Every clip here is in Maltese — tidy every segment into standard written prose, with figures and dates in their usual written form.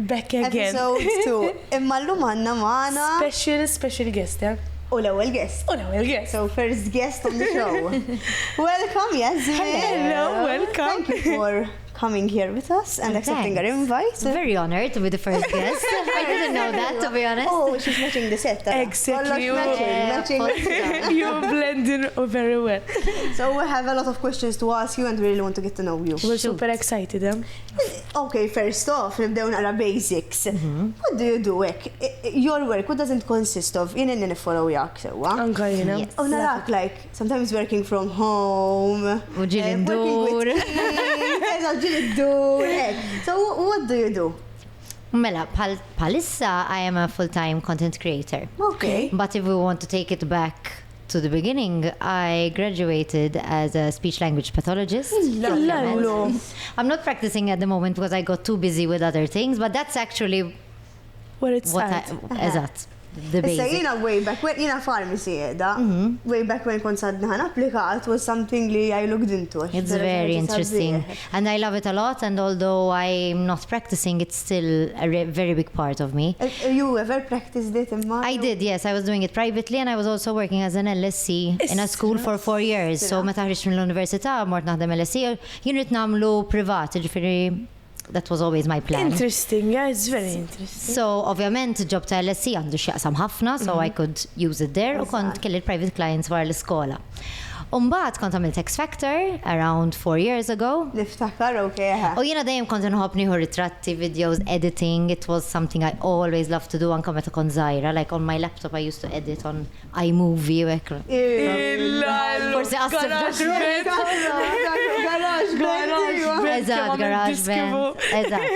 back again. Episode 2. Imma l-lum għanna maħna. Special guest, yeah? U l-ewel guest. So first guest on the show. Welcome, Yasmin. Hello, welcome. Thank you for coming here with us and accepting our invite. Very honored to be the first guest. I didn't know that, to be honest. Oh, she's matching the set. Exactly. Matching. You blend in very well. So we have a lot of questions to ask you and we really want to get to know you. We're super excited. Okay, first off, nibdew nara basics. What do you do? Your work, what does it consist of? Jien inni nifollow jak sewa. Anka jina. U narak, like, sometimes working from home. U ġili ndur. So what do you do? Mela, palissa, I am a full-time content creator. Okay. But if we want to take it back to the beginning, I graduated as a speech language pathologist. I'm not practicing at the moment because I got too busy with other things, but that's actually what it's eżatt. The basic. Jina way back when, jina pharmacy edha, way back when kont sadna ħan applikat was something li I looked into. It's very interesting. And I love it a lot, and although I'm not practicing, it's still a very big part of me. You ever practiced it in I did, yes. I was doing it privately, and I was also working as an LSC in a school for 4 years. So meta ħriġt mill-università, mort naħdem LSC, jien rid nagħmlu privat, ġifieri that was always my plan. Interesting, yeah, it's very interesting. So, ovvjament, job ta' LSC għandu x'jaqsam ħafna, so I could use it there, u kont kelli private clients wara l-iskola. Umbat kont għamilt X Factor around 4 years ago. Niftakar, okay. U jiena dejjem kont nħobb nieħu ritratti, videos, editing. It was something I always loved to do anke meta kont żgħira. Like on my laptop I used to edit on iMovie u hekk. Forsi Eżatt.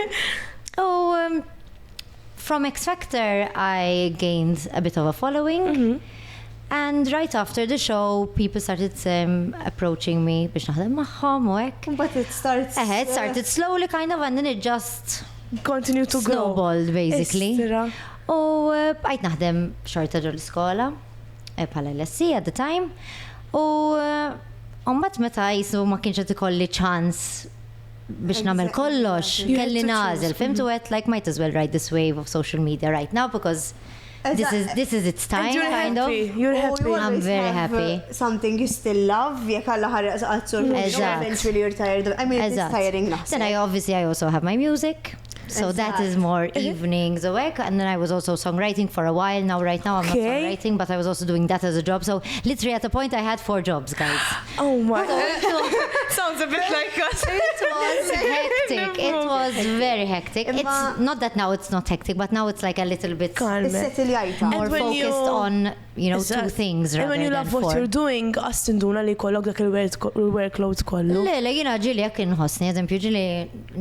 From X Factor I gained a bit of a following. And right after the show, people started approaching me biex naħdem magħhom u hekk. But it starts... It started slowly kind of, and then it just continue to grow. Snowballed basically. U bqajt naħdem xorta ġol l-iskola bħala LSC at the time. U mbagħad meta jisu ma kienx qed ikolli ċans biex nagħmel kollox, kelli nażel, fimtu qed like might as well ride this wave of social media right now because this is its time, kind of. You're happy. I'm very happy. Something you still love, jekk alla ħaraq qazzur, eventually you're tired of, I mean, it's tiring naħseb. Then I also have my music. So that is more evenings awake, and then I was also songwriting for a while. Right now I'm not songwriting, but I was also doing that as a job. So literally at a point I had 4 jobs, guys. Oh my sounds a bit like us. It was hectic. It was very hectic. It's not that now it's not hectic, but now it's like a little bit more focused on, you know, 2 things rather than 4. And when you love what you're doing, għastinduna li kollok dak il-workload kollu. Le, jina ġili jekk inħossni, eżempju ġili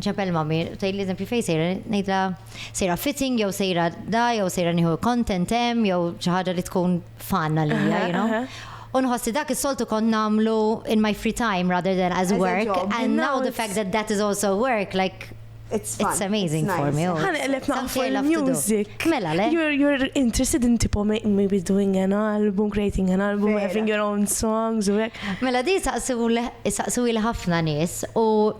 nċapel mami, tajli eżempju fej sejra, nejdla sejra fitting, jew sejra da, jew sejra nieħu content hemm, jew xi ħaġa li tkun fanna lija, you know. Unħossi dak is-soltu kont nagħmlu in my free time rather than as work, and now the fact that that is also work, like it's amazing for me. Music. You're interested in tipo maybe doing an album, creating an album, having your own songs. Mela di saqsu li ħafna nies u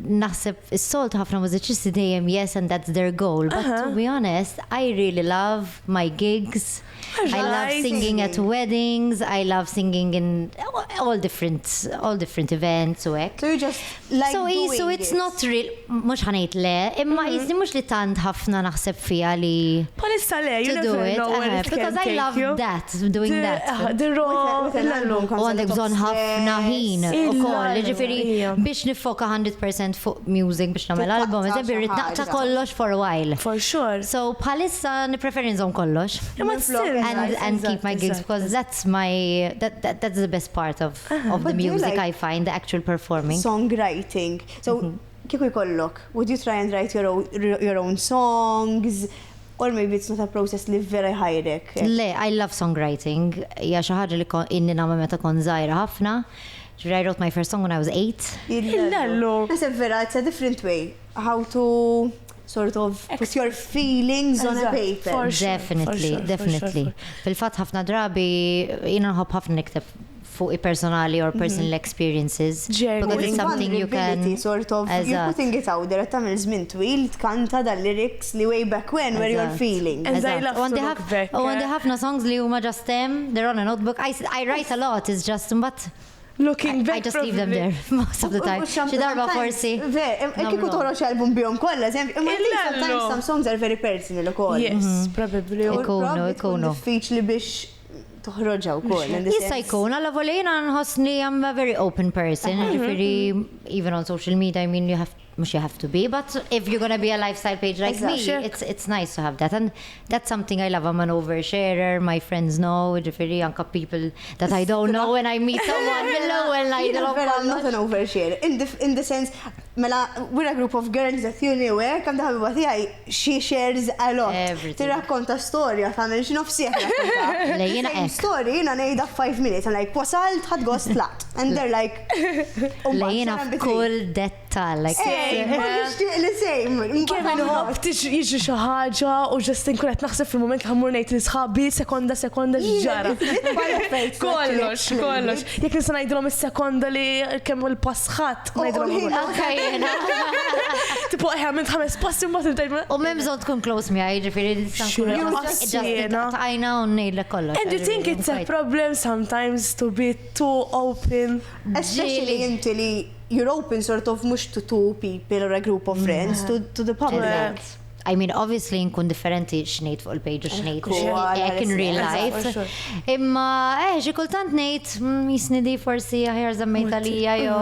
naħseb is-solt ħafna mużiċisti dejjem yes and that's their goal. But to be honest, I really love my gigs. I love singing at weddings. I love singing in all different events u hekk. So you just like doing so it's not real, mhux ħanejt le, imma jisni mux li tant ħafna naħseb fija li palissa le, you never know where it because I love that, doing that. The raw u għandek bżonn ħafna ħin ukoll, ġifieri biex nifoka 100% fuq music biex nagħmel album, eżempju rrid naqta' kollox for a while. For sure. So palissa nippreferi nżomm kollox. And keep my gigs because that's the best part of the music, I find, the actual performing. Songwriting. So kieku jkollok, would you try and write your own songs? Or maybe it's not a process li vera ħajrek? Le, I love songwriting. Ja xi ħaġa li inni nagħmel meta kont żgħira ħafna. I wrote my first song when I was 8. Nasib vera, it's a different way how to sort of put your feelings on a paper. Definitely. Fil-fatt ħafna drabi jiena nħobb ħafna nikteb fuq personali or personal experiences. Because it's something you can... sort of, you're putting it out there, tamil żmien twil, tkanta dal-lyrics li way back when, where you're feeling. And I love to look back. And they have songs li huma just them, they're on a notebook. I write a lot, it's just, but... Looking back, I just leave them there most of the time. Xi darba forsi. Kiku toħroġ album bihom kollha, sometimes some songs are very personal ukoll. Yes, probably. Ikunu. Diffiċli biex toħroġa wkoll. Jista' jkun, alla volejna nħossni I'm a very open person. Ġifieri, even on social media, I mean, you have to be, but if you're gonna be a lifestyle page like me, it's nice to have that, and that's something I love. I'm an oversharer. My friends know, ġifieri anka people that I don't know when I meet someone below and I don't know. I'm not an oversharer. In the sense, mela, we're a group of girls that you knew where, kam daħbiba tiegħi, she shares a lot. Tirrakkonta storja tagħmel xi nofsija rakkonta. Lejna story jiena ngħidha 5 minutes. I'm like, wasalt ħadd gost tlat. And they're like, lejna f'kull dettal, like Kevin Hobb jiġi xi ħaġa u ġust inkun qed naħseb fil-mument ħammur ngħid li sħabi sekonda ġara. Kollox. Jekk nista' ngħidilhom is-sekonda li kemm il-passħat ngħidilhom. Anke jiena. Tipo għamilt 5 passi mbagħad tgħid. U m'hemm bżonn tkun close miegħi, ġifieri taqajna u ngħidlek kollox. And you think it's a problem sometimes to be too open? Especially inti li you're open sort of mux to 2 people or a group of friends, to the public. I mean, obviously nkun differenti x'ngħid fuq il-page u x'ngħid in real life. Imma xi kultant ngħid jisnidi forsi aħjar żammejta lija jew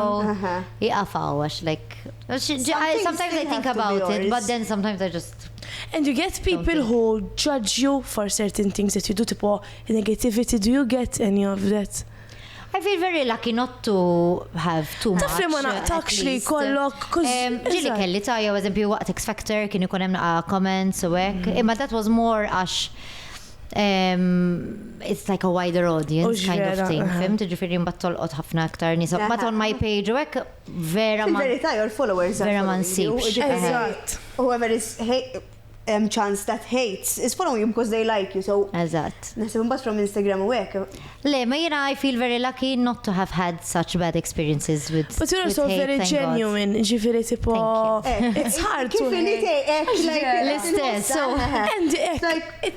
iqafaw għax like sometimes I think about it, but then sometimes I just And you get people who judge you for certain things that you do, tipo negativity. Do you get any of that? I feel very lucky not to have too much. Tafli ma naqtakx li kollok. Ġili kelli ta' jew eżempju waqt X Factor kien ikun hemm comments u hekk. Imma that was more għax it's like a wider audience kind of thing. Fimt, ġifieri mbagħad tolqod ħafna aktar nies. But on my page u hekk vera ma. Fil-verità your followers vera ma nsibx. Whoever is chance that hates is following you because they like you, so Eżatt. Nasib imbagħad from Instagram u hekk. Le, ma jiena I feel very lucky not to have had such bad experiences with But you're also very genuine, ġifieri tipo it's hard to l-istess. So and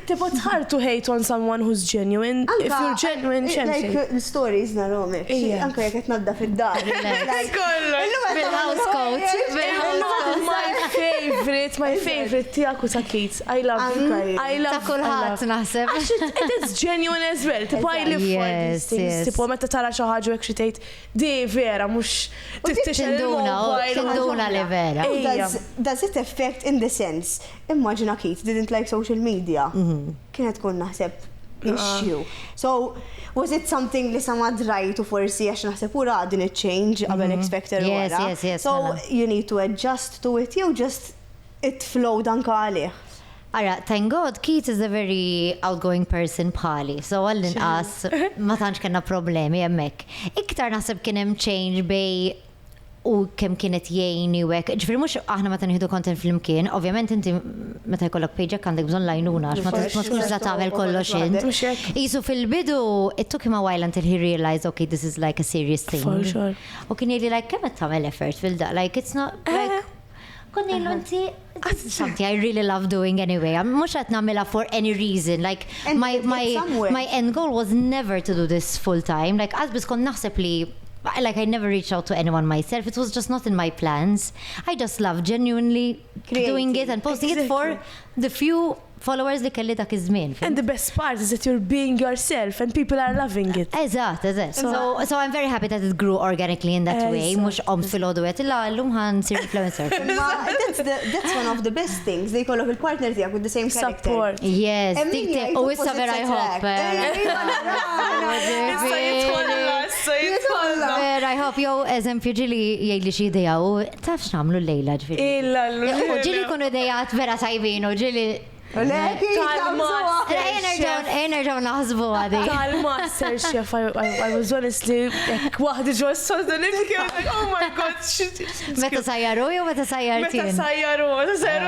tipo it's hard to hate on someone who's genuine. If you're genuine, like stories narhom hekk. Anke jekk qed nadda fid-dar. Bil-house coat. My favorite tiegħek u ta' Kate. I love you. I love ta' kulħadd naħseb. It's genuine as well. Tipo I live for these things. Tipo meta tara xi ħaġa hekk xi tgħid di vera mhux tinduna li vera. Does it affect in the sense? Imagine Kate didn't like social media. Kienet tkun naħseb issue. So was it something li samad rajtu forsi għax naħseb ura din it-change qabel X Factor wara? Yes. So you need to adjust to it, you just it flowed anka għalih. Ara, thank God, Keith is a very outgoing person bħali, so għall-inqas ma tantx kellna problemi hemmhekk. Iktar naħseb kien hemm change bej u kemm kienet jgħinni u hekk. Ġifieri mhux aħna meta nieħdu content flimkien, ovvjament inti meta jkollok page għandek bżonn lajnuna għax ma tkunx la tagħmel kollox int. Qisu fil-bidu it took him a while until he realized okay, this is like a serious thing. For sure. U kien jgħidli like kemm qed tagħmel effort fil-da, like it's not like Konnejlu inti something I really love doing anyway. I'm mhux qed nagħmilha for any reason. Like my end goal was never to do this full time. Like qasbis kont naħseb li like I never reached out to anyone myself. It was just not in my plans. I just love genuinely doing it and posting it for the few followers li kelli dak iż-żmien. And the best part is that you're being yourself and people are loving it. Eżatt. So I'm very happy that it grew organically in that way. Mhux qomt fil-ħodu qed llum ħansir influencer. That's one of the best things. They kollok il-partner tiegħek with the same character. Support. Yes. U issa vera jħobb. Vera jħobb jew eżempju ġili jgħidli xi idea u taf x'nagħmlu llejla ġifieri. Ġili jkunu idejat vera tajbin u ġili Enerġaw naħsbu għadi. Tal-Master Chef, I was honestly, wahdi ġo s-sodda nibki, oh my god, Meta sajjaru jew meta sajjartin? Meta sajjaru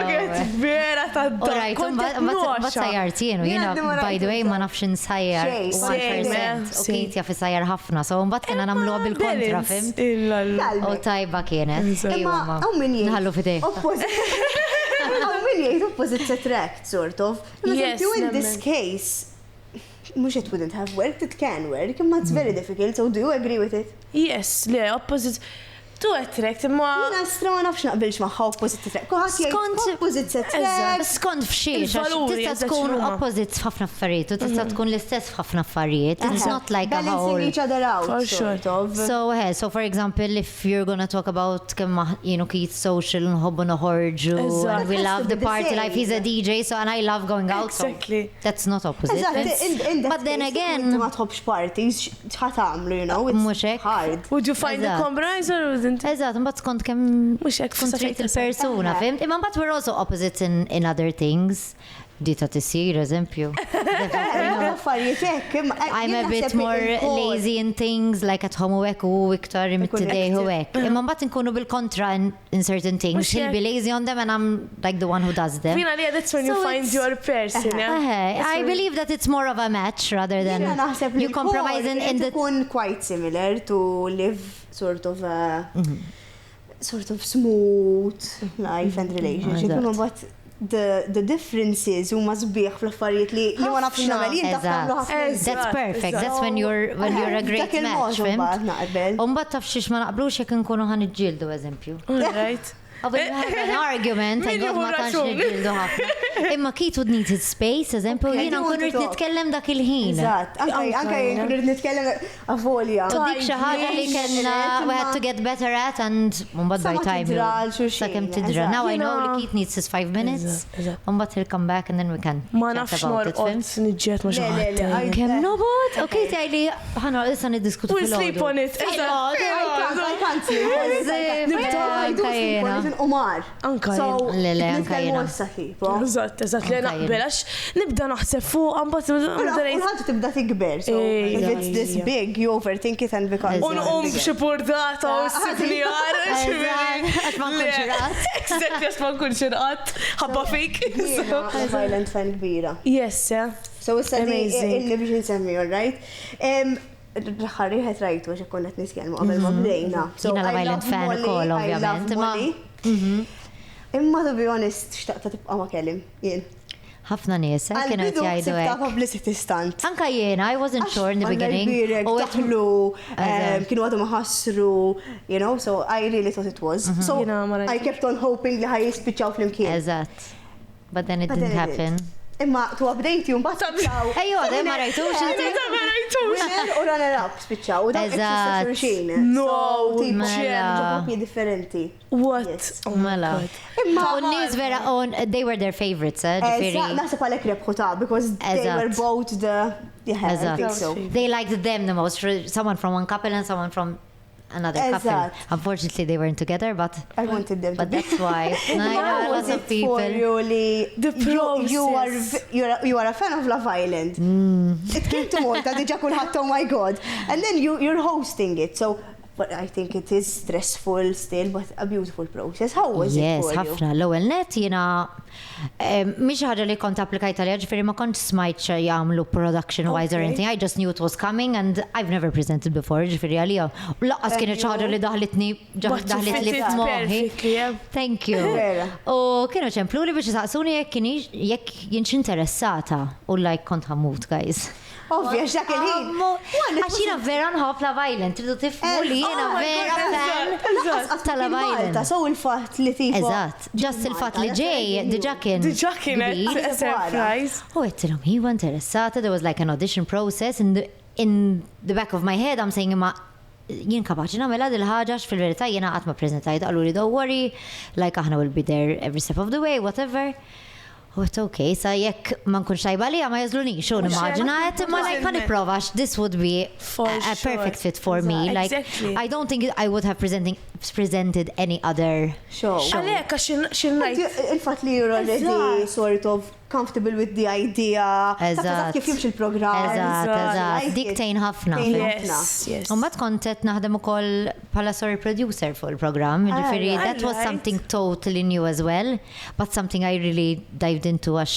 kienet vera ta' Alright, bat sajjartin, u jina, by the way, ma nafx nsajjar 1%. U Kate jaf sajjar ħafna, so mbat kena namlu bil-kontra, fim? U tajba kienet. Imma, għaw min jgħid. Nħallu fidej. Għaw min jgħid opposite attract, sort of. Yes, In this case, mux it wouldn't have worked, it can work, imma it's very difficult, so do you agree with it? Yes, le, opposite. Tu attract, imma. Jina strama nafx naqbilx maħħa opposite attract. Kuħat jgħid opposite attract. Skont f'xiex, tista' tkun opposite f'ħafna affarijiet, u tista' tkun l-istess f'ħafna affarijiet. It's not like a Balancing whole. each other out, For sure. sort of. So for example, if you're gonna talk about kemm Keith social nħobbu noħorġu, and we love the party life, he's a DJ, so and I love going out, so Exactly. that's not opposite. But then again, ma tħobx parties, ħat għamlu, you know, Mhux it's hekk. hard. Would you find a Eżatt. compromise or wasn't it? eżatt, mbagħad skont kemm Mhux hekk kont trid il-persuna, fimt? Imma mbagħad we're also opposites in other things. Dita tisir, eżempju. Affarijiet hekk, I'm a bit more lazy in things, like at home u hekk u iktar today u hekk. Imma mbagħad nkunu bil-kontra in certain things. Mhux He'll be hekk. lazy on them and I'm like the one who does them. Fina li that's when you So find it's- your person, yeah? I believe that it's more of a match rather than naħseb li you compromise in the... tkun quite similar to live sort of a sort of smooth life and relationship. Eżatt. Imma but the differences huma sbieħ fl-affarijiet li ma nafx Ħafna. nagħmel jien taf tagħmlu ħafna. Eżatt. That's perfect. That's when you're a great Dak match, il-mod fimt? mbagħad naqbel. U mbagħad taf xiex ma naqblux jekk nkunu ħan iġġieldu eżempju. All right. Qabel we have an argument, I Min God jieħu ma tantx raġun. niġġieldu ħafna. Imma Keith would need his space, eżempju, Okay, jiena you nkun want to rrid talk. nitkellem dak il-ħin. Eżatt, anke jien kun irid nitkellem avolja. So dik xi ħaġa li kellna we had to get better at and mbagħad Sa by ma time. tidra għal xulxin, Sakemm tidra. eżatt. Now I know Jiena- li Keith needs his 5 minutes. Eżatt. U mbagħad he'll come back and then we can Ma chat nafx about it, norqod fimt? niġġiet ma xi Le, le, le, ħadd. Kemm nobot? Okay, tgħidli ħana issa niddiskutu We sleep on it. I can't sleep. Anka jiena. Umar. Anka So, Le, le, anka nitkellmu jiena. issa tipo. Eżatt, eżatt, li Anka naqbel għax nibda naħseb fuq mbagħad Unħaltu tibda tikber, so if it's this big, you overthink it and becomes Unqum b'xi bordata u s-sibnijar. Għax ma nkunx rat. Exactly, għax ma nkunx irqat. Ħabba fik. Violent fan kbira. Yes, yeah. So issa li Amazing. illi biex nsemmi, all right? Ħarri ħet rajtu għax konnet nitkellmu qabel ma bdejna. So, Jiena la I violent love fan Molly, ukoll, I love ovvjament, imma- Molly. Imma to be honest, xtaqta tibqa ma kellim, jien. Ħafna nies kienu qed Għal-bidu jgħidu sibta hekk. publicity stunt. Anka jiena, I wasn't sure in the beginning. U qed- daħlu, Eżatt. kienu għadu maħassru, you know, so I really thought it was. So Jiena ma I rajtux. kept on hoping li ħaj jispiċċaw fl-imkien. Eżatt. But then it But didn't then it happen. Imma tu update ju mbagħad spiċċaw. Ejju, għadem ma rajtux inti. Ma rajtux. Winner u runner up spiċċaw. U dan Eżatt. xulxin. No, mela. Ġabopji differenti. What? Yes. Oh my Mela. God. Imma U n-nies vera they were their favorites, ġifieri. Naħseb għalek rebħu ta' because they Eżatt. were both the... Yeah, I think Eżatt. so. They liked them the most, someone from one couple and someone from another couple. Eżatt. Unfortunately, they weren't together, but I wanted them to but be. that's why. I know How a was lot it of for people. you, Lee? The process. You are a fan of Love Island. It came to Malta, diġa kulħadd, oh my God. And then you're hosting it, so... But I think it is stressful still, but a beautiful process. How was it Yes, for you? ħafna. L-ewwel net jiena mhix ħaġa li kont applikajt għalija, ġifieri ma kontx smajt jagħmlu production wise or Okay. anything. I just knew it was coming and I've never presented before, ġifieri għalija. U laqqas kienet xi ħaġa li daħlitni But you daħlit fit li it f'moħħi. perfectly, yeah. Thank you. Vera. U kienu ċemplu li biex jisaqsuni jekk jienx interessata u like kont ħammut, guys. Ovvja, x'dak il-ħin. Għax jiena vera nħobb la violent, tridu tifmu li jiena Oh my vera God, fan eżatt. ta' la Malta, violent. so il-fatt li tipo... Eżatt, just il-fat li ġej, diġa kien. Diġa kienet kbir. a surprise. U għettilom, hiwa interessata, there was like an audition process in the back of my head, I'm saying ma jien kapaċi namela dil-ħagġax fil-verità jiena għatma prezentajt għallu li don't worry, like aħna will be there every step of the way, whatever. U it's okay, sa jekk ma nkunx tajba li ma jazlunix, u nimmaġina għet ma like għan iprovax, this would be For a sure. perfect fit for me. Like, Exactly. I don't think I would have presented any other Show. Għalek, għax xin rajt. Il-fatt li you're already Eżatt. sort of comfortable with the idea. Taf kif jimx il-programm. Eżatt. Dik tejn ħafna. Yes. U mbagħad kontet naħdem ukoll bħala story producer fuq il-programm, ġifieri that was something totally new as well, but something I really dived into għax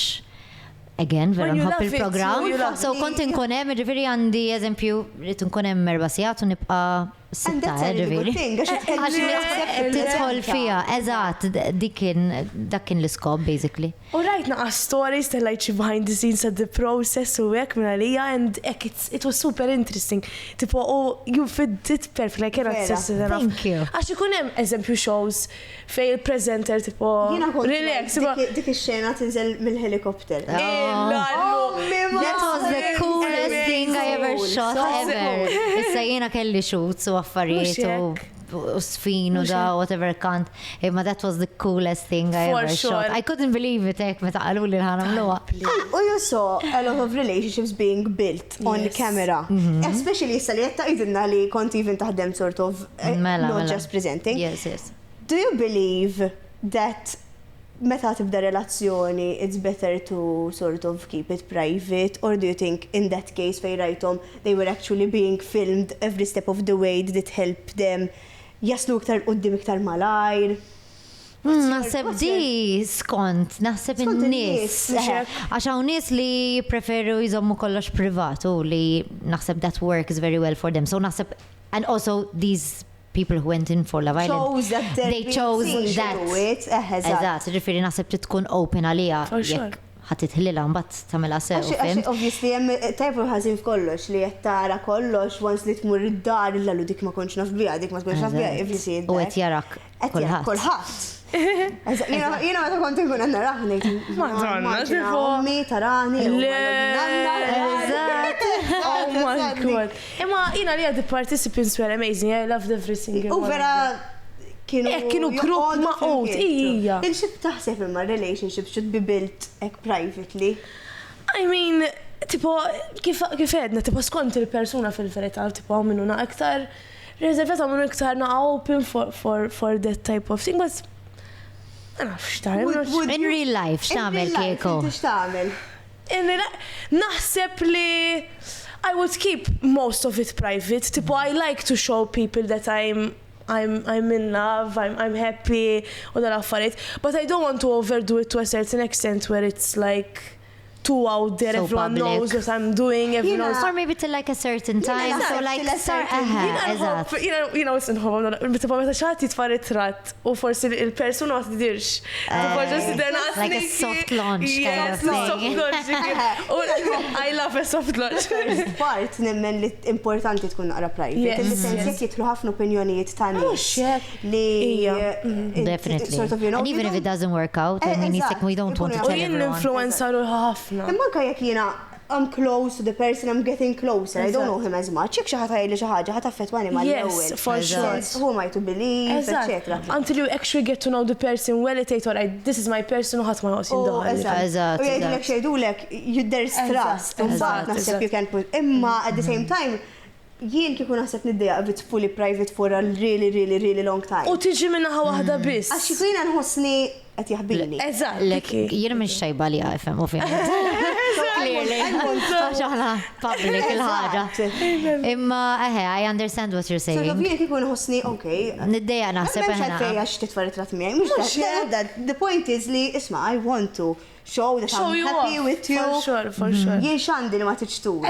again, vera nħobb il-programm. So kont inkun hemm, ġifieri għandi eżempju rrid inkun hemm 4 sigħat u nibqa' sitta, ġifieri. Għax tidħol fiha, eżatt, dak kien l-iskop basically. U rajt naqas stories tal-like behind the scenes of the process u hekk minn għalija and it was super interesting. Tipo, you fit it perfect, like cannot say enough. Thank you. Għax ikun hemm eżempju shows fej il-presenter tipo relax. Dik ix-xena tinżel mill-helikopter. That was the coolest thing I ever shot ever. Issa jiena kelli shoots u affarijiet u sfin u da whatever kant. Imma that was the coolest thing I ever shot. I couldn't believe it meta qalu li ħanamluha. U you saw a lot of relationships being built on camera. Especially issa li qed tgħidilna li kont even taħdem sort of not just presenting. Yes. Do you believe that meta tibda relazzjoni, it's better to sort of keep it private, or do you think in that case fej rajtom they were actually being filmed every step of the way, did it help them jaslu iktar qudiem iktar malajr? Naħseb di skont, naħseb in-nies. Għax hawn nies li preferu jżommu kollox privatu li naħseb that works very well for them. So naħseb, and also these people who went in for Love Island, they chose that. Eżatt, ġifieri naħseb tkun open għalija jekk ħatitħillilha mbagħad tagħmilha sew. Obviously hemm tajbu ħażin f'kollox li qed tara kollox once li tmur id-dar illa dik ma kontx naf biha, dik ma tkunx naf biha, everything. U qed jarak kulħadd. Jiena meta kont inkun qed narah ngħid Madonna, tifo. Ommi tarani. Oh my God. Imma jiena li the participants were amazing. I loved every single one. U vera kienu grupp maqut, ija. Il-xib taħseb imma relationships should be built privately. I mean, tipo, kif edna, tipo, skont il-persuna fil-verità, tipo, għamminuna aktar reservata, għamminuna aktar na open for that type of thing, but in real life, x'tagħmel Keko? Naħseb li I would keep most of it private. Tipo, I like to show people that I'm in love, I'm happy, u dal-affarijiet. But I don't want to overdo it to a certain extent where it's like too out there, so everyone public. Knows what I'm doing, everyone knows. Or maybe till like a certain time, so like start what's inħobb, meta xaħat jitfar it-trat u forsi il-persuna ma tidirx. Like a soft launch kind of thing. I love a soft launch. Part nemmen li importanti tkun naqra private. Il-sens jek jitlu ħafna opinjonijiet ta' nies li definitely. And even if it doesn't work out, I mean, we don't want to tell everyone. Influenzaru ħafna. Imma kajek jiena I'm close to the person, I'm getting closer. I don't know him as much. Jek xaħat għajli xaħġa, ħat affetwani ma l-ewel. Yes, for sure. Who am I to believe, etc. Until you actually get to know the person well, it alright, this is my person, u ħat ma għos jindaħal. U jgħidlek xejdulek, there's trust. Naħseb you can put. Imma at the same time, jien kieku naħseb niddeja if it's fully private for a really long time. U tiġi minnaħa waħda biss. Għax jikuna nħosni qed jaħbilni. Eżatt. Jiena minn xtajba li għafem, u fjem. Clearly. Għaxħala public il-ħagġa. Imma, I understand what you're saying. So, jien kieku nħosni, okay. Niddeja naħseb eħna. Memx għalfej għax titfarit rat miegħi. Mux that. The point is li, isma, I want to show that I'm happy with you. For sure. Jien xandi li ma tiġturi.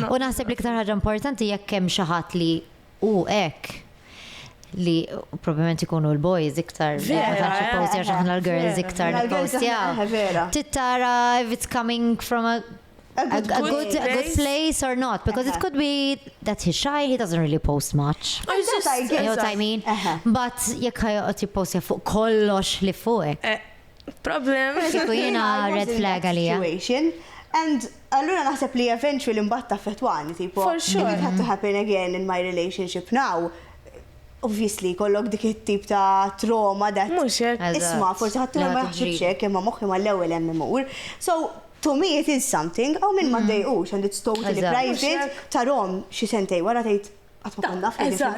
U naħseb li ktar ħaġa importanti jekk hemm xi ħadd li hekk li probablement ikunu l-boys iktar postja xaħna l-girls iktar postja. Tittara if it's coming from a good place or not, because it could be that he's shy, he doesn't really post much. You know what I mean? But jekk ħajqot jippostja fuq kollox li fuqek. Problem. Kiku jiena red flag għalija. And allura naħseb li eventually mbatta fetwani, tipo, for sure. If it had to happen again in my relationship now, obviously kollok dik it-tip ta' trauma that isma' forsi ħadd ma jaħsibx imma moħħi mal-ewwel hemm imur. So to me it is something, aw minn ma ddejqux and it's totally private. Tarom xi sentej wara tgħid għatma konna Eżatt,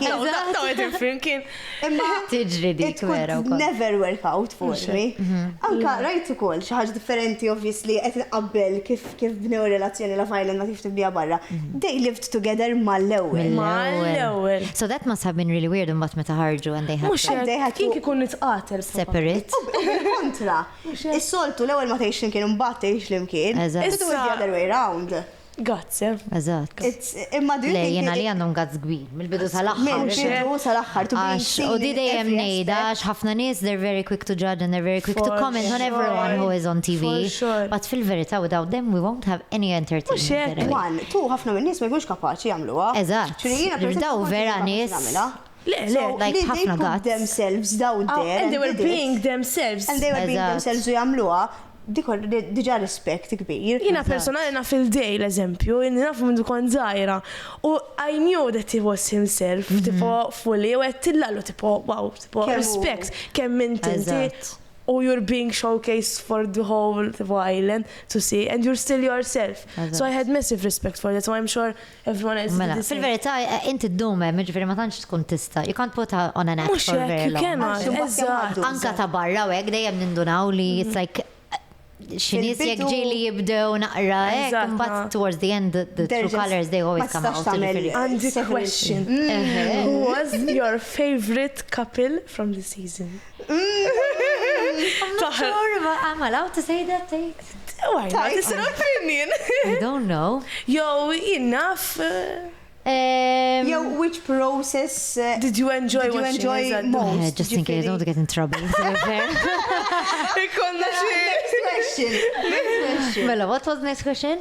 daw għedin flimkien. Imma Tiġri dik vera it wkoll. could never work out for me. Anka rajt ukoll xi ħaġa differenti obviously qed inqabbel kif bnew relazzjoni la Ireland ma kif tibdija barra. They lived together mal-ewwel. Mal-ewwel. So that must have been really weird imbagħad meta ħarġu and they had Mux kien kikun nitqatel. separate. Kontra. Is-soltu l-ewwel ma tgħix flimkien u mbagħad tgħix flimkien. Eżatt. It was the other way round. Grazzi. Eżatt. Imma do you Le think jiena li għandhom gazz kbir mill-bidu tal-aħħar. mill-bidu sal-aħħar to be Għax, seen u di in dejjem every ngħida aspect. għax ħafna nies they're very quick to judge and they're very quick to For comment on everyone who is on TV. For sure. But fil-verità without them we won't have any entertainment. Mhux hekk. anyway. One, two, ħafna minn nies ma jkunx kapaċi jagħmluha. Eżatt. Daw vera nies Le, So, like they ħafna put guts. themselves down there and they were did it. being themselves. And they were being Eżatt. themselves u jagħmluha. Diġà rispett kbir. Jina personali naf il-day l-eżempju, jina naf minn kon zaħira. U I knew that he was himself, tipo fully, u għettillalu tipo, wow, tipo Kemm hu. respect, kemm inti. Eżatt. Or you're being showcased for the whole island to see, and you're still yourself. So I had massive respect for that, so I'm sure everyone else Mela, did the same. fil-verità, inti d-dume, ġifiri ma tantx tkun tista. You can't put her on an act Mux for hekk, very you long. cannot, eżatt. Anka ta' barra u hekk dejjem nindunaw li it's like xinis jek Fil-bidu- ġili jibdew naqra hekk, Eżatt, but ma. towards the end the true colors they always come out. ġifiri. And the Separation. question, who was your favorite couple from the season? I'm not sure, but I'm allowed to say that. Why not? It's an opinion. I don't know. Yo, enough. Yo, which process Did you enjoy did you watching enjoy Eżatt? most? Just in case, don't get in trouble. to be fair. Ikonna Next question. Next question. Mela, what was the next question?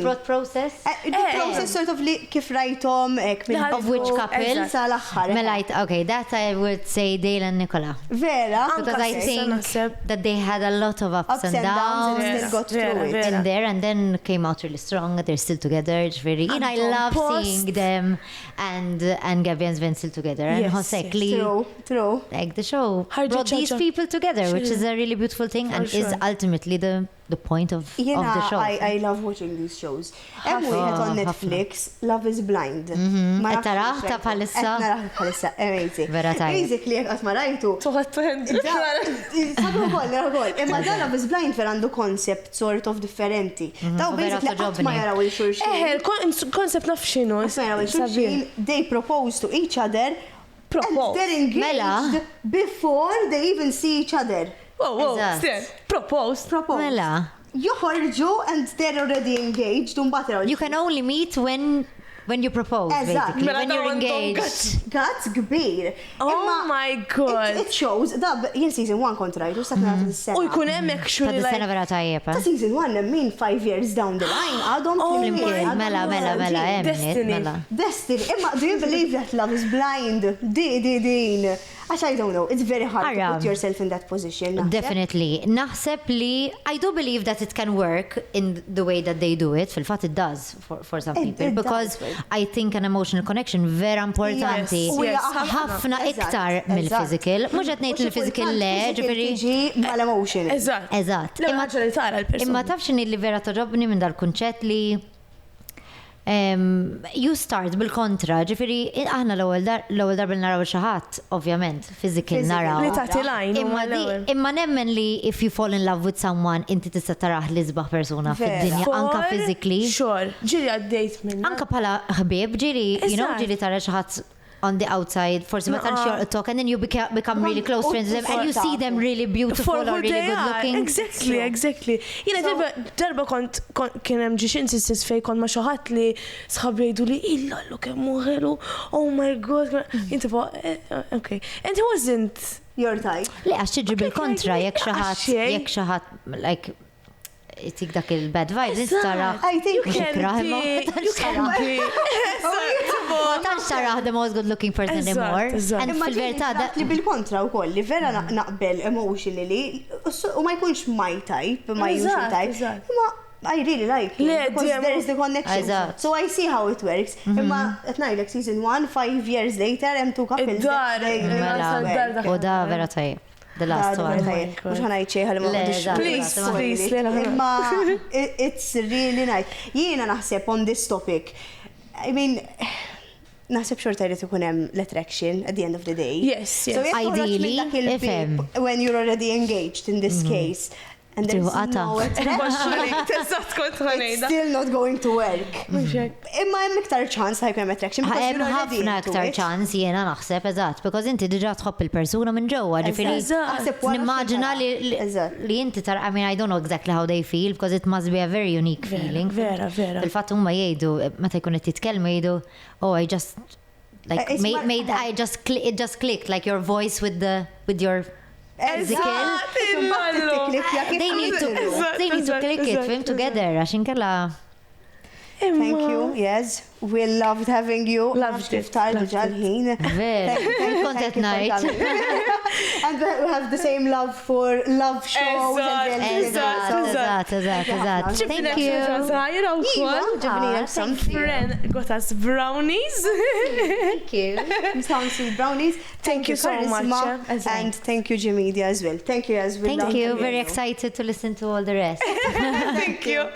Thought process? The process sort of li kif rajtom ek minn Of which couple? sal-aħħar. Mela, okay, that I would say Dale and Nicola. Vera? Because I Okay, think naħseb. that they had a lot of ups and downs and still got Vera, through it. vera. in there and then came out really strong. They're still together. It's very, and I love Post. seeing them and Gabby and Sven still together. And Yes, Hosekli, True. like the show, Ħarġu brought these ċaċa. people together, which Sure. is a really beautiful thing and sure. is ultimately the point of the show. I love watching these shows. Hemm Ħafna, wieħed on ħafna. Netflix, Love is Blind. Ma Qed taraħ nafx ta' rajtu. bħalissa? Qed naraħ bħalissa, amazing. Vera tajjeb. Basically, jekk qatt ma rajtu. Sabu kol. Imma dan Love is Blind fer għandu concept sort of differenti. Daw Vera basically qatt ma toġobni. jaraw il-xurxin. koncept naf xinu. Qatt ma jaraw il-xurxin. They propose to each other. And they're engaged Mela. before they even see each other. Wow, Eżatt. sten, propose. Mela, Joħorġu and they're already engaged. you can only meet when you propose, Eżatt. basically, Mela when you're dawn għandhom engaged. Gazz kbir. Oh my God. It shows, jien season 1 kontra jtu sak nagħtu s-sena. U jkun hemm Ta' actually dis-sena like vera tajjeb, Ta' season 1 min 5 years down the line għadhom Flimkien, għadhom mela, hemm Destiny. mela. Destiny, imma do you believe that Love is Blind? Din. Għax I don't know, it's very hard to Ara. put yourself in that position. naħseb. Definitely. Naħseb li, I do believe that it can work in the way that they do it. Fil-fat it does for some It people. Because does work. I think an emotional connection vera importanti. Yes, yes, ħafna Eżatt, iktar eżatt. mill-physical. Mux qed ngħid il-physical le, ġifieri. Tiġi mal-emotion. Eżatt. Eżatt. L-ewwel ħaġa li tara l-persuna. Imma tafx li vera toġobni minn dal-kunċett li you start bil-kontra, ġifiri, aħna l-ewwel darba li naraw xaħat, ovvjament, physical naraw. Li tagħti lajn huma l-ewwel. Imma nemmen li if you fall in love with someone, inti tista' taraħ li sbaħ persuna Vera. fid-dinja, anka For physically. Sure, ġiri għaddejt minn. Anka pala ħbib, Eżatt. ġiri tara xaħat on the outside, forsi ma tantx your talk, and then you become really close friends with them, and you see them really beautiful or really good looking. Exactly. Jina darba kont kien hemm ġiex insistis fej kont ma' xi ħadd li sħabi jgħidu li illa lu kemm muħelu, oh my god. Inti okay. And he wasn't. Your type. Le, għax tiġi bil-kontra, like, jekk xaħat, like, tik dak il-bad vibes, tara. I think You can be. Ma tantx tara the most good looking person Eżatt, anymore. eżatt. And fil-verità li bil-kontra u koll, li vera naqbel emotionally, u ma jkunx my type, my usual Eżatt, type. eżatt. Imma I really like him Le, because diem- there is the connection. Eżatt. So I see how it works. Imma at night, like season 1, 5 years later, hemm two couples. Id-dar, Mela, u da vera tajjeb. The last one. Mux ħana jċeħa li ma Le, għandux. eżatt, Please, eżatt. please, le, le, le. Imma it's really nice. Jiena naħseb on this topic. I mean, naħseb xorta jrid ikun hemm l-attraction at the end of the day. Yes, So yes. jekk toħroġ minn Ideally, dak il-bib ifhem. when you're already engaged in this case. And there's Triħu qata. no attraction. Teżat kont It's ħanejda. still not going to work. Imma hemm iktar ċans ħajkun hemm attraction. because Hemm you're already ħafna into aktar it. ċans jiena naħseb eżatt, because inti diġà tħobb il-persuna minn ġewwa, ġifieri. Aħseb wara Nimmaġina Eżatt. li inti tara, I mean, I don't know exactly how they feel, because it must be a very unique feeling. Vera, vera. Il-fatt huma jgħidu, meta jkun qed titkellmu jgħidu, oh, I just, like, It's made, it just clicked, like your voice with your physical. They need to click it, fim, together, għaxin kella. Thank you, yes. We loved having you. Loved it, Iftar loved diġà l-ħin. Ver, kontet najt. And we have the same love for love shows. Eżatt. Thank you. Some friend got us brownies. Thank you. Brownies. Thank you so much, Charisma, and thank you, Geordie, as well. Thank you as well. Thank you. Very excited to listen to all the rest. Thank you.